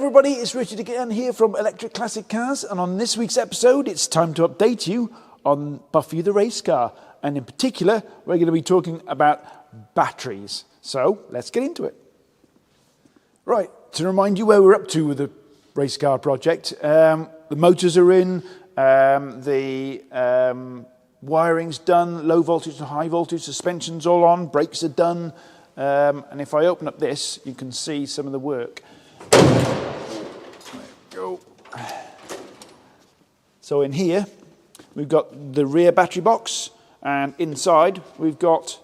everybody, it's Richard again here from Electric Classic Cars, and on this week's episode it's time to update you on Buffy the race car, and in particular we're going to be talking about batteries. So let's get into it. Right, to remind you where we're up to with the race car project, the motors are in, the wiring's done, low voltage and high voltage, suspension's all on, brakes are done, and if I open up this you can see some of the work. There we go. So in here we've got the rear battery box, and inside we've got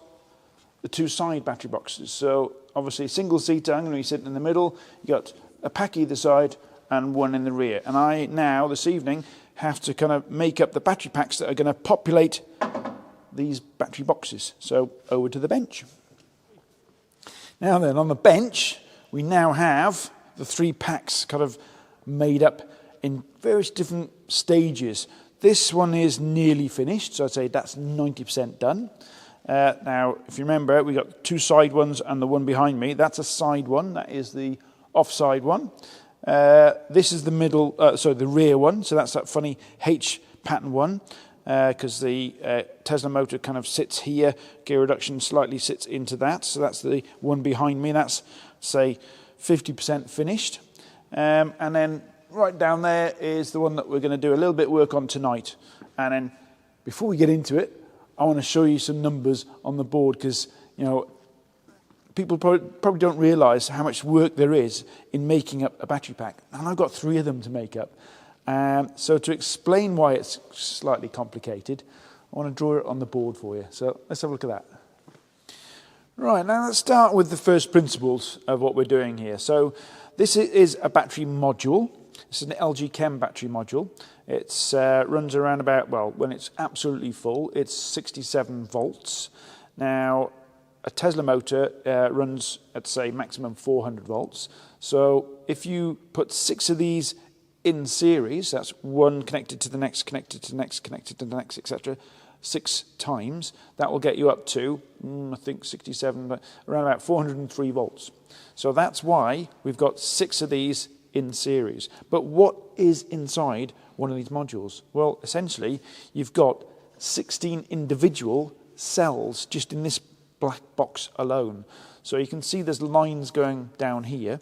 the two side battery boxes. So obviously single seater, I'm going to be sitting in the middle, you've got a pack either side and one in the rear. And I now, this evening, have to kind of make up the battery packs that are going to populate these battery boxes. So over to the bench. Now then, on the bench we now have the three packs kind of made up in various different stages. This one is nearly finished, so I'd say that's 90% done. Now, if you remember, we got two side ones and the one behind me. That's a side one. That is the offside one. This is the middle, the rear one. So that's that funny H pattern one, because the Tesla motor kind of sits here. Gear reduction slightly sits into that. So that's the one behind me. That's, say, 50% finished. And then right down there is the one that we're going to do a little bit of work on tonight. And then before we get into it, I want to show you some numbers on the board, because, you know, people probably don't realise how much work there is in making up a battery pack. And I've got three of them to make up. So to explain why it's slightly complicated, I want to draw it on the board for you. So let's have a look at that. Right, now let's start with the first principles of what we're doing here. So this is a battery module. This is an LG Chem battery module. It runs around about, well, when it's absolutely full, it's 67 volts. Now, a Tesla motor runs at, say, maximum 400 volts. So if you put 6 of these in series, that's one connected to the next, connected to the next, connected to the next, etc., 6 times, that will get you up to, I think 67, but around about 403 volts. So that's why we've got 6 of these in series. But what is inside one of these modules? Well, essentially, you've got 16 individual cells just in this black box alone. So you can see there's lines going down here,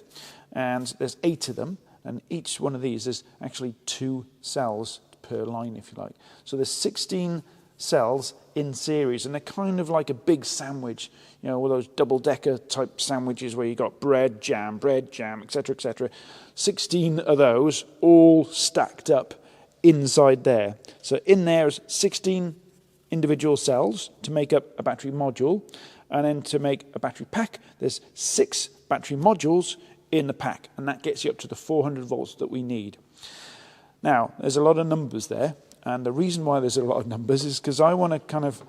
and there's 8 of them, and each one of these is actually 2 cells per line, if you like. So there's 16 cells in series, and they're kind of like a big sandwich, you know, all those double-decker type sandwiches where you got bread, jam, etc., etc. 16 of those all stacked up inside there. So in there is 16 individual cells to make up a battery module, and then to make a battery pack, there's 6 battery modules in the pack, and that gets you up to the 400 volts that we need. Now, there's a lot of numbers there. And the reason why there's a lot of numbers is because I want to kind of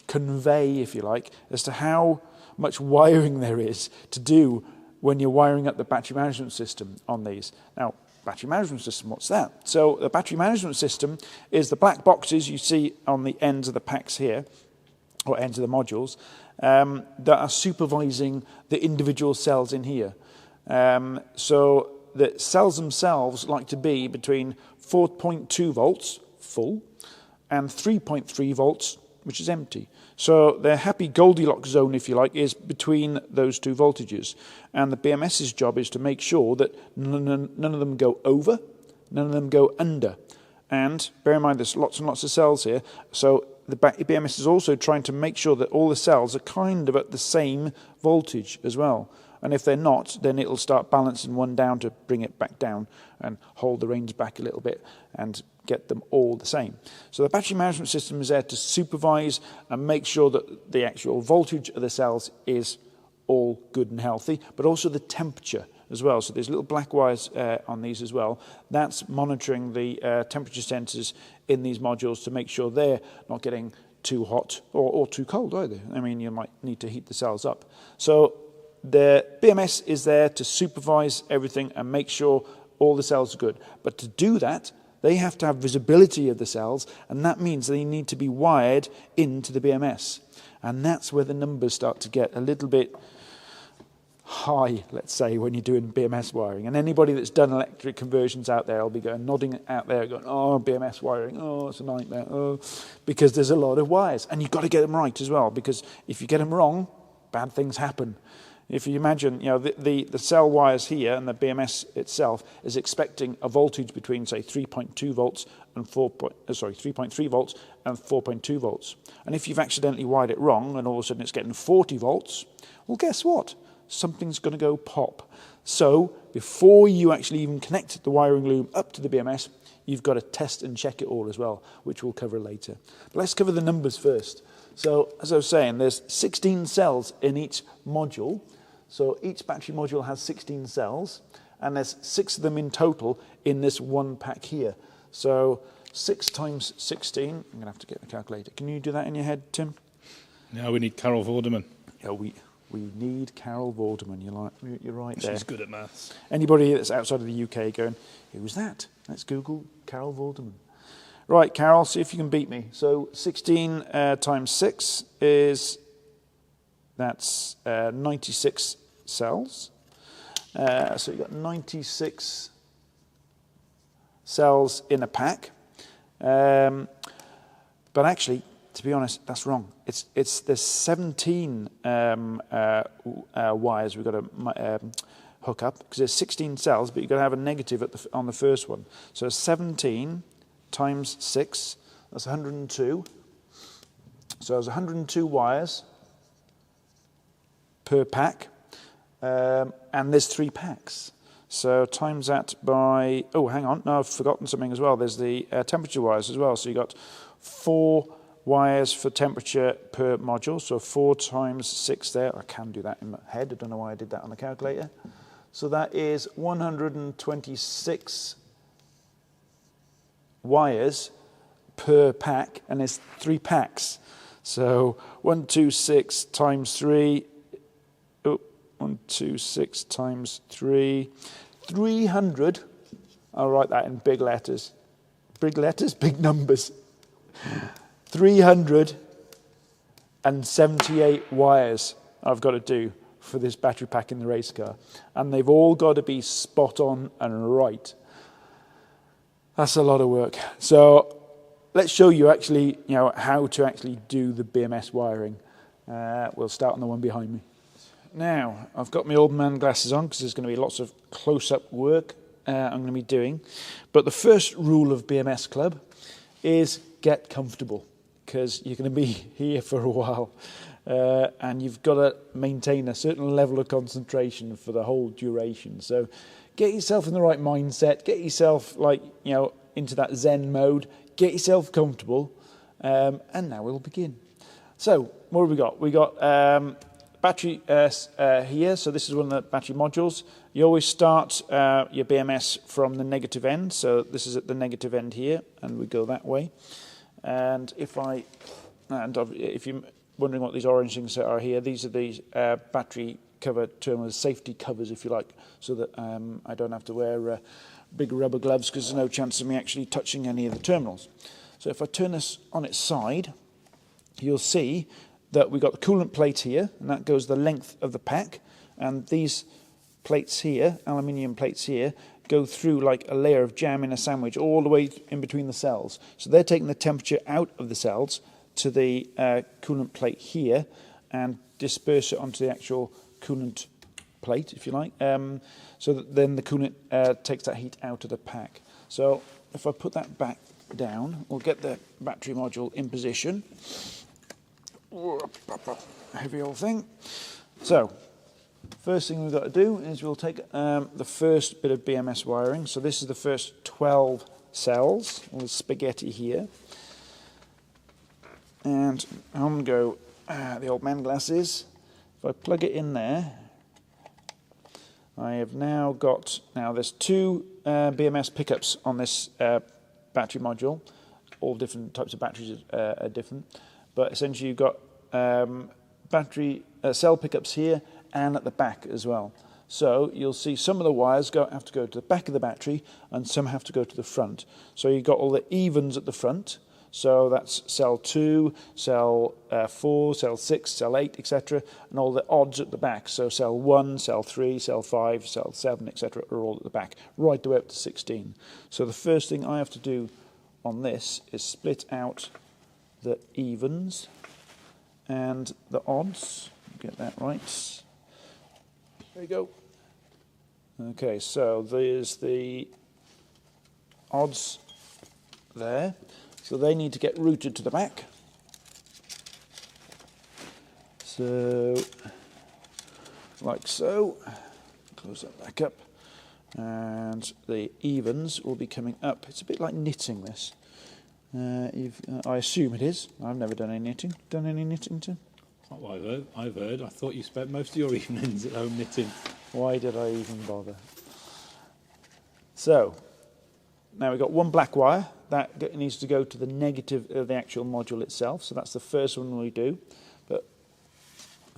convey, if you like, as to how much wiring there is to do when you're wiring up the battery management system on these. Now, battery management system, what's that? So the battery management system is the black boxes you see on the ends of the packs here, or ends of the modules, that are supervising the individual cells in here. So the cells themselves like to be between 4.2 volts, full, and 3.3 volts, which is empty. So their happy Goldilocks zone, if you like, is between those two voltages. And the BMS's job is to make sure that none of them go over, none of them go under. And bear in mind, there's lots and lots of cells here, so the BMS is also trying to make sure that all the cells are kind of at the same voltage as well. And if they're not, then it'll start balancing one down to bring it back down and hold the reins back a little bit and get them all the same. So the battery management system is there to supervise and make sure that the actual voltage of the cells is all good and healthy, but also the temperature as well. So there's little black wires on these as well. That's monitoring the temperature sensors in these modules to make sure they're not getting too hot or too cold either. I mean, you might need to heat the cells up. So the BMS is there to supervise everything and make sure all the cells are good. But to do that, they have to have visibility of the cells, and that means they need to be wired into the BMS. And that's where the numbers start to get a little bit high, let's say, when you're doing BMS wiring. And anybody that's done electric conversions out there will be going, nodding out there, going, oh, BMS wiring, oh, it's a nightmare, oh, because there's a lot of wires. And you've got to get them right as well, because if you get them wrong, bad things happen. If you imagine, the cell wires here and the BMS itself is expecting a voltage between, say, 3.2 volts and 3.3 volts and 4.2 volts. And if you've accidentally wired it wrong and all of a sudden it's getting 40 volts, well, guess what? Something's going to go pop. So before you actually even connect the wiring loom up to the BMS, you've got to test and check it all as well, which we'll cover later. But let's cover the numbers first. So as I was saying, there's 16 cells in each module. So each battery module has 16 cells, and there's 6 of them in total in this one pack here. So 6 times 16, I'm going to have to get the calculator. Can you do that in your head, Tim? Now we need Carol Vorderman. Yeah, we need Carol Vorderman. You're right there. She's good at maths. Anybody that's outside of the UK going, who's that? Let's Google Carol Vorderman. Right, Carol, see if you can beat me. So 16 times 6 is... That's 96 cells. So you've got 96 cells in a pack. But actually, to be honest, that's wrong. There's 17 wires we've got to hook up, because there's 16 cells, but you've got to have a negative on the first one. So 17 times 6, that's 102. So there's 102 wires per pack, and there's 3 packs. So times that by, oh, hang on, no, I've forgotten something as well. There's the temperature wires as well. So you've got 4 wires for temperature per module. So 4 times 6 there. I can do that in my head. I don't know why I did that on the calculator. So that is 126 wires per pack, and there's 3 packs. So 126 times 3, 126 times 3, 300. I'll write that in big letters. Big letters, big numbers. 378 wires I've got to do for this battery pack in the race car. And they've all got to be spot on and right. That's a lot of work. So let's show you actually, how to actually do the BMS wiring. We'll start on the one behind me. Now, I've got my old man glasses on because there's going to be lots of close-up work I'm going to be doing. But the first rule of BMS Club is get comfortable, because you're going to be here for a while. And you've got to maintain a certain level of concentration for the whole duration. So get yourself in the right mindset, get yourself into that Zen mode, get yourself comfortable, and now we'll begin. So what have we got? We got battery here, so this is one of the battery modules. You always start your BMS from the negative end, so this is at the negative end here, and we go that way. And if you're wondering what these orange things are here, these are the battery cover terminals, safety covers, if you like, so that I don't have to wear big rubber gloves, because there's no chance of me actually touching any of the terminals. So if I turn this on its side, you'll see that we've got the coolant plate here, and that goes the length of the pack, and these plates here, aluminium plates here, go through like a layer of jam in a sandwich all the way in between the cells. So they're taking the temperature out of the cells to the coolant plate here and disperse it onto the actual coolant plate, if you like, so that then the coolant takes that heat out of the pack. So if I put that back down, we'll get the battery module in position. Heavy old thing. So first thing we've got to do is we'll take the first bit of BMS wiring. So this is the first 12 cells, all the spaghetti here. And I'm going to go the old man glasses. If I plug it in there, I have now got, there's 2 BMS pickups on this battery module. All different types of batteries are different. But essentially you've got battery cell pickups here and at the back as well. So you'll see some of the wires have to go to the back of the battery and some have to go to the front. So you've got all the evens at the front. So that's cell 2, cell 4, cell 6, cell 8, etc. And all the odds at the back. So cell 1, cell 3, cell 5, cell 7, etc. are all at the back, right the way up to 16. So the first thing I have to do on this is split out the evens and the odds. Get that right. There you go. Okay, so there's the odds there. So they need to get routed to the back. So, like so. Close that back up. And the evens will be coming up. It's a bit like knitting, this. I assume it is. I've never done any knitting. Done any knitting, Tim? Not what I've heard. I thought you spent most of your evenings at home knitting. Why did I even bother? So, now we've got one black wire. That needs to go to the negative of the actual module itself. So that's the first one we do. But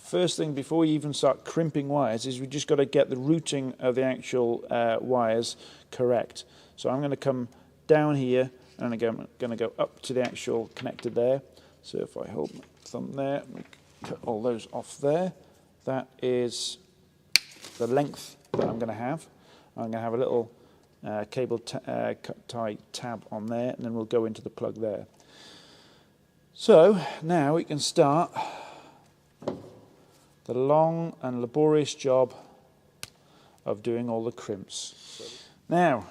first thing, before we even start crimping wires, is we just got to get the routing of the actual wires correct. So I'm going to come down here, and I'm going to go up to the actual connector there. So if I hold my thumb there, and cut all those off there, that is the length that I'm going to have. I'm going to have a little cable tie tab on there, and then we'll go into the plug there. So now we can start the long and laborious job of doing all the crimps. Now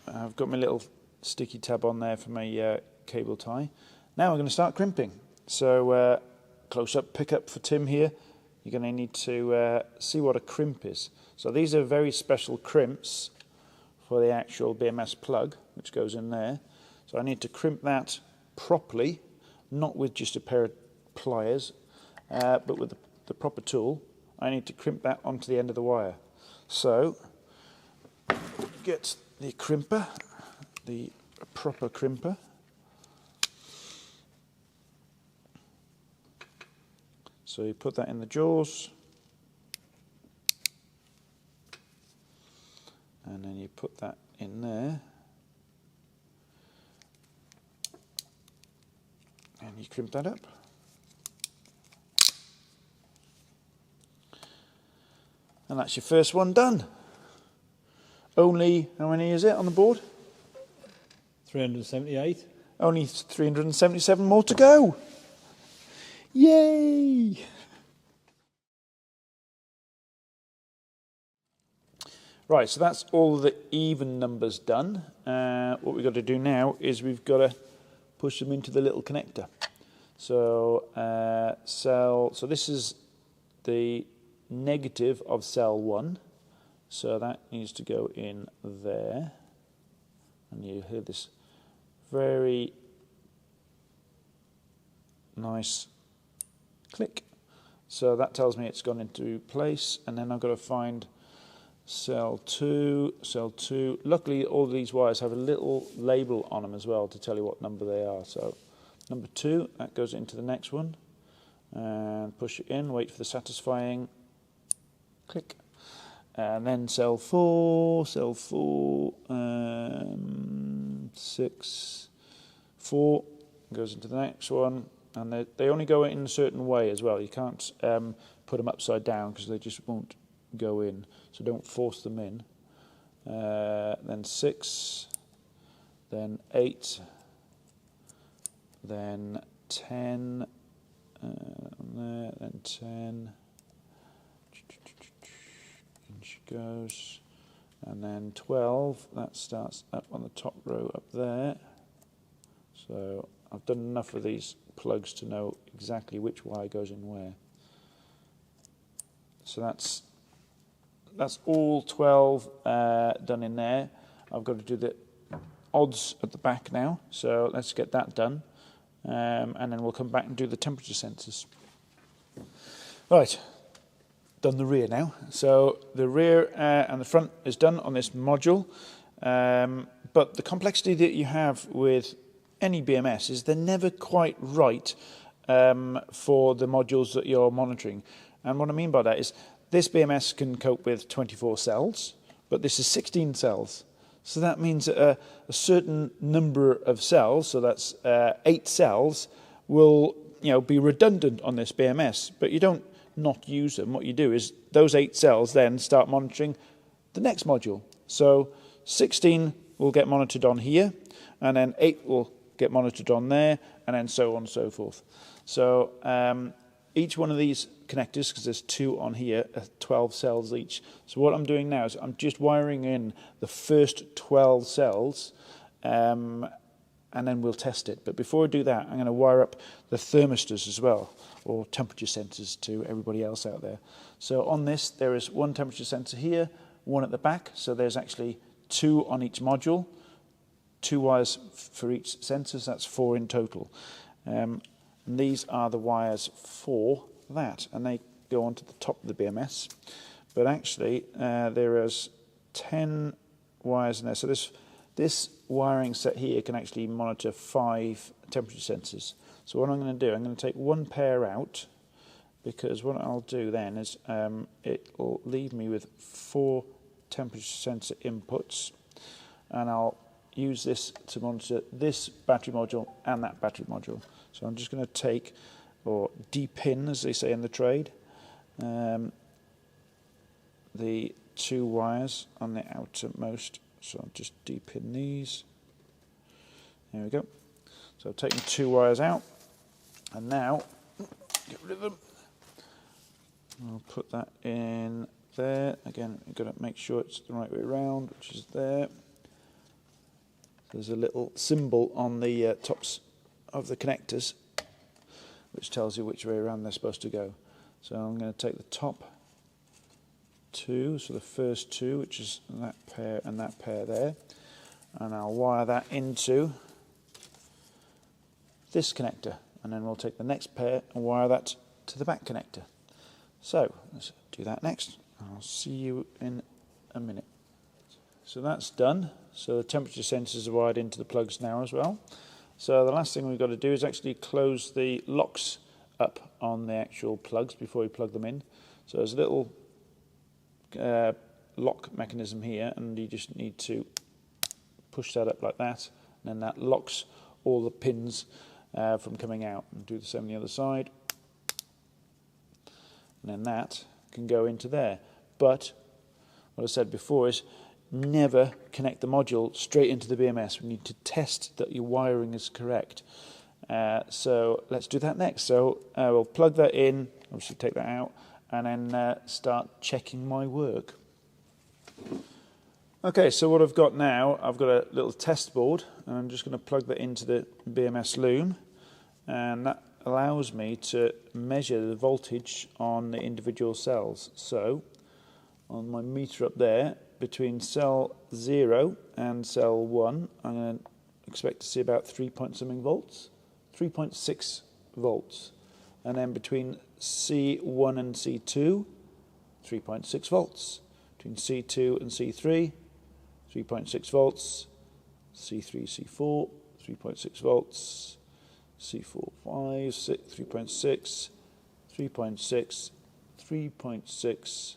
I've got my little sticky tab on there for my cable tie. Now we're going to start crimping. So close up pick up for Tim here. You're going to need to see what a crimp is. So these are very special crimps for the actual BMS plug, which goes in there. So I need to crimp that properly, not with just a pair of pliers, but with the proper tool. I need to crimp that onto the end of the wire. So get the crimper, the proper crimper. So you put that in the jaws, and then you put that in there, and you crimp that up. And that's your first one done. Only, how many is it on the board? 378. Only 377 more to go. Yay! Right, so that's all the even numbers done. What we've got to do now is we've got to push them into the little connector. So so this is the negative of cell 1. So that needs to go in there. And you hear this very nice click. So that tells me it's gone into place, and then I've got to find cell 2, cell 2. Luckily all these wires have a little label on them as well to tell you what number they are. So number 2, that goes into the next one, and push it in, wait for the satisfying click. And then cell 4, 6, 4 goes into the next one. And they only go in a certain way as well. You can't put them upside down because they just won't go in. So don't force them in. Then 6, then 8, then 10, there, then 10. In she goes. And then 12, that starts up on the top row up there. So I've done enough of these plugs to know exactly which wire goes in where. So that's all 12 done in there. I've got to do the odds at the back now, so let's get that done, and then we'll come back and do the temperature sensors. Right, done the rear now. So the rear and the front is done on this module, but the complexity that you have with any BMS is they're never quite right for the modules that you're monitoring. And what I mean by that is this BMS can cope with 24 cells, but this is 16 cells. So that means a certain number of cells, so that's 8 cells, will be redundant on this BMS, but you don't not use them. What you do is those 8 cells then start monitoring the next module. So 16 will get monitored on here, and then 8 will get monitored on there, and then so on and so forth. So each one of these connectors, because there's 2 on here, are 12 cells each. So what I'm doing now is I'm just wiring in the first 12 cells, and then we'll test it. But before I do that, I'm going to wire up the thermistors as well, or temperature sensors to everybody else out there. So on this, there is one temperature sensor here, one at the back. So there's actually 2 on each module, 2 wires for each sensor, so that's 4 in total. And these are the wires for that, and they go onto the top of the BMS. But actually, there is 10 wires in there. So this wiring set here can actually monitor 5 temperature sensors. So what I'm going to do, I'm going to take one pair out, because what I'll do then is it will leave me with 4 temperature sensor inputs, and I'll use this to monitor this battery module and that battery module. So I'm just going to take, or de-pin as they say in the trade, the 2 wires on the outermost. So I'll just de-pin these. There we go. So I've taken 2 wires out, and now get rid of them. I'll put that in there. Again, you've got to make sure it's the right way around, which is there. There's a little symbol on the tops of the connectors which tells you which way around they're supposed to go. So I'm going to take the top 2, so the first 2, which is that pair and that pair there, and I'll wire that into this connector, and then we'll take the next pair and wire that to the back connector. So let's do that next. I'll see you in a minute. So that's done. So the temperature sensors are wired into the plugs now as well. So the last thing we've got to do is actually close the locks up on the actual plugs before we plug them in. So there's a little lock mechanism here, and you just need to push that up like that, and then that locks all the pins from coming out. And do the same on the other side. And then that can go into there. But what I said before is never connect the module straight into the BMS. We need to test that your wiring is correct. So let's do that next. So we'll plug that in, obviously take that out, and then start checking my work. Okay, so what I've got now, I've got a little test board, and I'm just going to plug that into the BMS loom, and that allows me to measure the voltage on the individual cells. So on my meter up there, between cell 0 and cell 1, I'm going to expect to see about 3-point-something volts, 3.6 volts. And then between C1 and C2, 3.6 volts. Between C2 and C3, 3.6 volts. C3, C4, 3.6 volts. C4, 5, 6, 3.6, 3.6, 3.6. So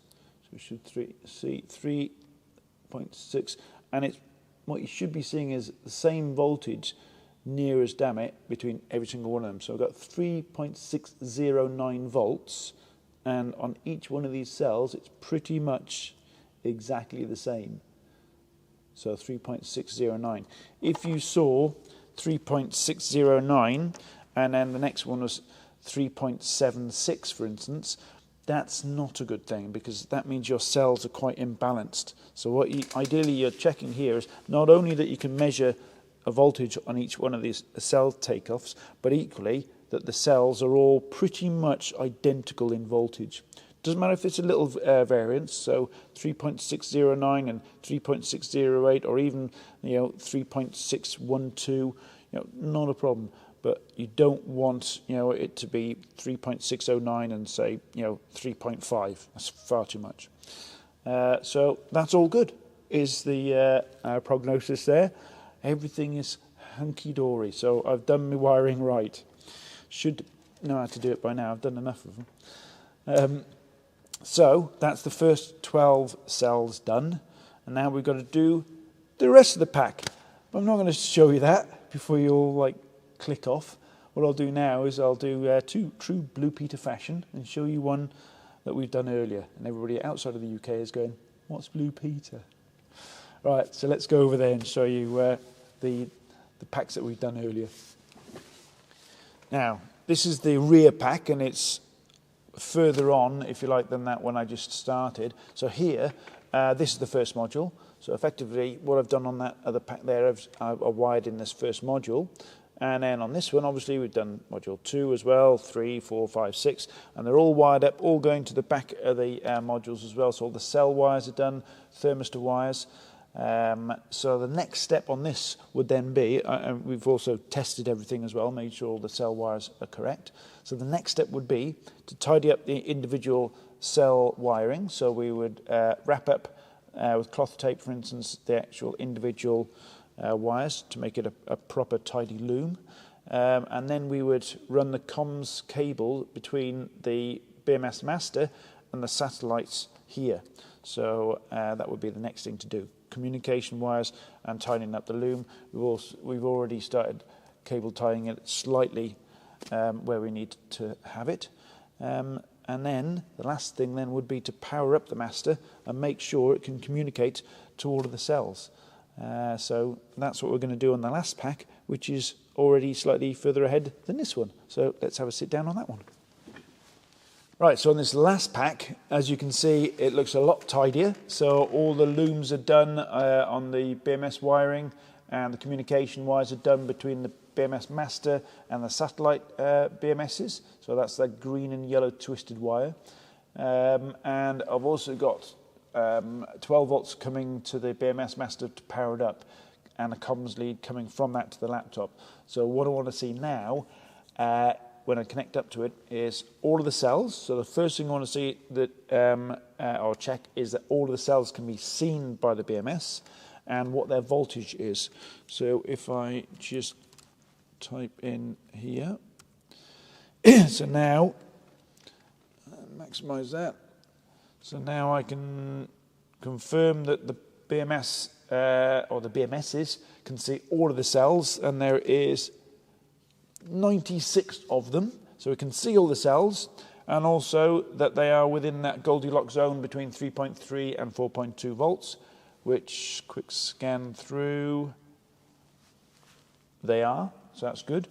we should see 3.6, and it's what you should be seeing is the same voltage near as damn it between every single one of them. So I've got 3.609 volts, and on each one of these cells it's pretty much exactly the same. So 3.609. If you saw 3.609 and then the next one was 3.76, for instance, that's not a good thing, because that means your cells are quite imbalanced. So what ideally you're checking here is not only that you can measure a voltage on each one of these cell takeoffs, but equally that the cells are all pretty much identical in voltage. Doesn't matter if it's a little variance, so 3.609 and 3.608, or even 3.612, not a problem. But you don't want it to be 3.609 and say 3.5. That's far too much. So that's all good. Is the prognosis there? Everything is hunky dory. So I've done my wiring right. Should know how to do it by now. I've done enough of them. So that's the first 12 cells done, and now we've got to do the rest of the pack. But I'm not going to show you that before you all like click off. What I'll do now is I'll do two true Blue Peter fashion and show you one that we've done earlier. And everybody outside of the UK is going, what's Blue Peter? Right, so let's go over there and show you the packs that we've done earlier. Now, this is the rear pack, and it's further on, if you like, than that one I just started. So here, this is the first module. So effectively, what I've done on that other pack there, I've wired in this first module. And then on this one, obviously, we've done module 2 as well, 3, 4, 5, 6. And they're all wired up, all going to the back of the modules as well. So all the cell wires are done, thermistor wires. So the next step on this would then be, we've also tested everything as well, made sure all the cell wires are correct. So the next step would be to tidy up the individual cell wiring. So we would wrap up with cloth tape, for instance, the actual individual wires to make it a proper tidy loom. And then we would run the comms cable between the BMS master and the satellites here. So that would be the next thing to do. Communication wires and tidying up the loom. We've already started cable tying it slightly where we need to have it. And then the last thing then would be to power up the master and make sure it can communicate to all of the cells. So that's what we're going to do on the last pack, which is already slightly further ahead than this one. So let's have a sit down on that one. Right, so on this last pack, as you can see, it looks a lot tidier. So all the looms are done on the BMS wiring, and the communication wires are done between the BMS master and the satellite BMSs. So that's that green and yellow twisted wire. And I've also got 12 volts coming to the BMS master to power it up, and a comms lead coming from that to the laptop. So what I want to see now, when I connect up to it, is all of the cells. So the first thing I want to see that or check is that all of the cells can be seen by the BMS and what their voltage is. So if I just type in here, so now maximize that. So now I can confirm that the BMS or the BMSs can see all of the cells, and there is 96 of them, so we can see all the cells, and also that they are within that Goldilocks zone between 3.3 and 4.2 volts, which, quick scan through, they are, so that's good.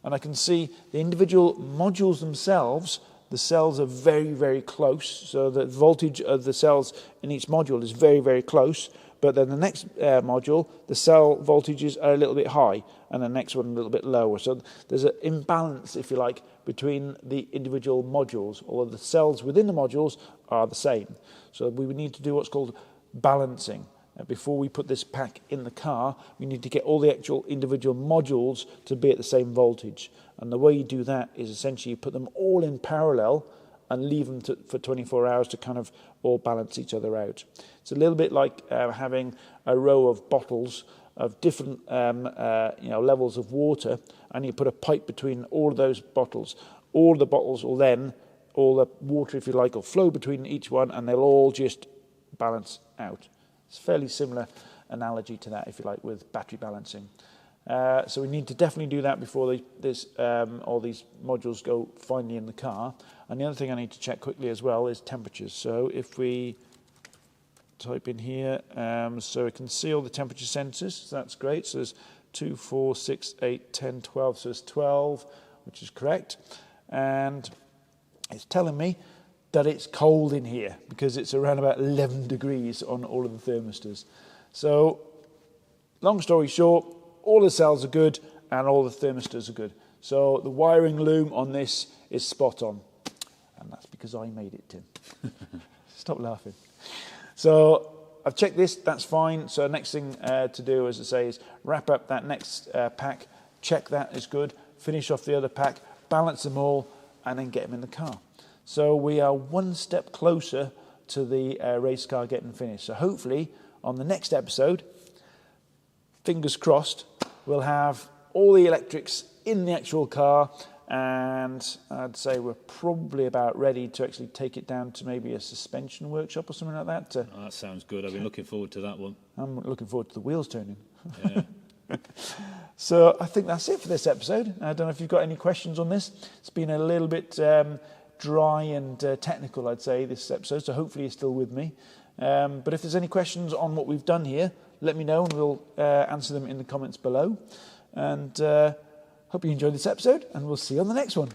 And I can see the individual modules themselves, the cells are very, very close, so the voltage of the cells in each module is very, very close. But then the next module, the cell voltages are a little bit high, and the next one a little bit lower. So there's an imbalance, if you like, between the individual modules, although the cells within the modules are the same. So we would need to do what's called balancing. Before we put this pack in the car, we need to get all the actual individual modules to be at the same voltage. And the way you do that is essentially you put them all in parallel and leave them for 24 hours to kind of all balance each other out. It's a little bit like having a row of bottles of different levels of water, and you put a pipe between all of those bottles. All the bottles will then, all the water, if you like, will flow between each one, and they'll all just balance out. It's a fairly similar analogy to that, if you like, with battery balancing. So we need to definitely do that before all these modules go finally in the car. And the other thing I need to check quickly as well is temperatures. So if we type in here, so we can see all the temperature sensors, so that's great. So there's 2, 4, 6, 8, 10, 12, so there's 12, which is correct. And it's telling me that it's cold in here because it's around about 11 degrees on all of the thermistors. So long story short, all the cells are good and all the thermistors are good. So the wiring loom on this is spot on. And that's because I made it, Tim. Stop laughing. So I've checked this, that's fine. So next thing to do, as I say, is wrap up that next pack, check that is good, finish off the other pack, balance them all, and then get them in the car. So we are one step closer to the race car getting finished. So hopefully on the next episode, fingers crossed, we'll have all the electrics in the actual car, and I'd say we're probably about ready to actually take it down to maybe a suspension workshop or something like that. Oh, that sounds good. I've been looking forward to that one. I'm looking forward to the wheels turning. Yeah. So I think that's it for this episode. I don't know if you've got any questions on this. It's been a little bit dry and technical, I'd say, this episode, so hopefully you're still with me. But if there's any questions on what we've done here, let me know and we'll answer them in the comments below. And hope you enjoyed this episode, and we'll see you on the next one.